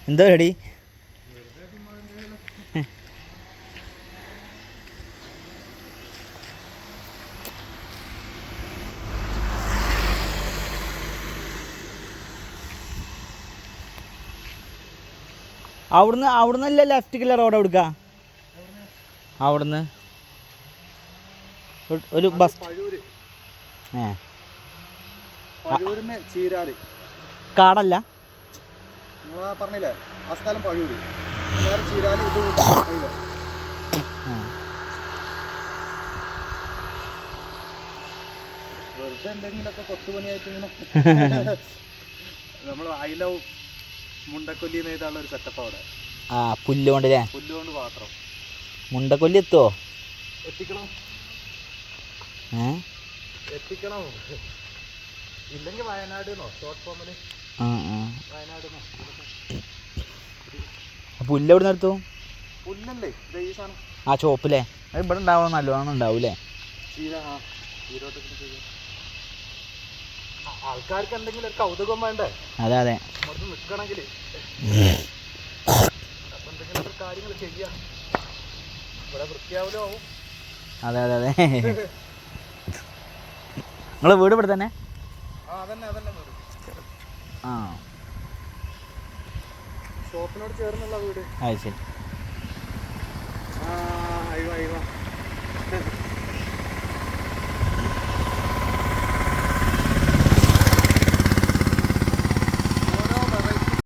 എന്താ പരിപാടി? അവിടുന്നല്ല ലെഫ്റ്റിക്കുള്ള റോഡ് എടുക്ക. അവിടുന്ന് ഒരു ബസ് കാടല്ല പറഞ്ഞില്ലേ ആ സ്ഥലം പഴൂര് ചീരാല്. വെറുതെ എന്തെങ്കിലുമൊക്കെ കൊത്തുപണിയായിട്ട് ഇങ്ങനെ നമ്മൾ അയിലവും മുണ്ടക്കൊല്ലി നെയ്താനുള്ള ഒരു സെറ്റപ്പ് അവിടെ. പുല്ലുകൊണ്ടല്ലേ? പുല്ലുകൊണ്ട് മാത്രം. മുണ്ടക്കൊല്ലി എത്തുമോ? എത്തിക്കണം ഇല്ലെങ്കിൽ വയനാട് ഷോർട്ട് ഫോമില് വയനാട്. പുല്ല് എവിടെ നിന്ന് എടുത്തു? പുല്ലല്ലേ ഈ സാധനം. ആ ചോപ്പില്ലേ? അത് ഇവിടെ ഉണ്ടാവണം, നല്ലോണം ഉണ്ടാവൂലേ? ആൾക്കാർക്ക് എന്തെങ്കിലും ഒരു കൗതുകം വേണ്ടേ? അതെ അതെ. അവിടെ നിൽക്കണമെങ്കിൽ അപ്പൊ എന്തെങ്കിലും കാര്യങ്ങൾ ചെയ്യാം. ഇവിടെ വൃത്തിയാവലോ ആവും. അതെ അതെ അതെ. നിങ്ങളെ വീട് ഇവിടെ തന്നെ? അതന്നെ ആ, ഷോപ്പിനോട് ചേർന്നുള്ള വീട്. അത് ശരി. അയ്യോ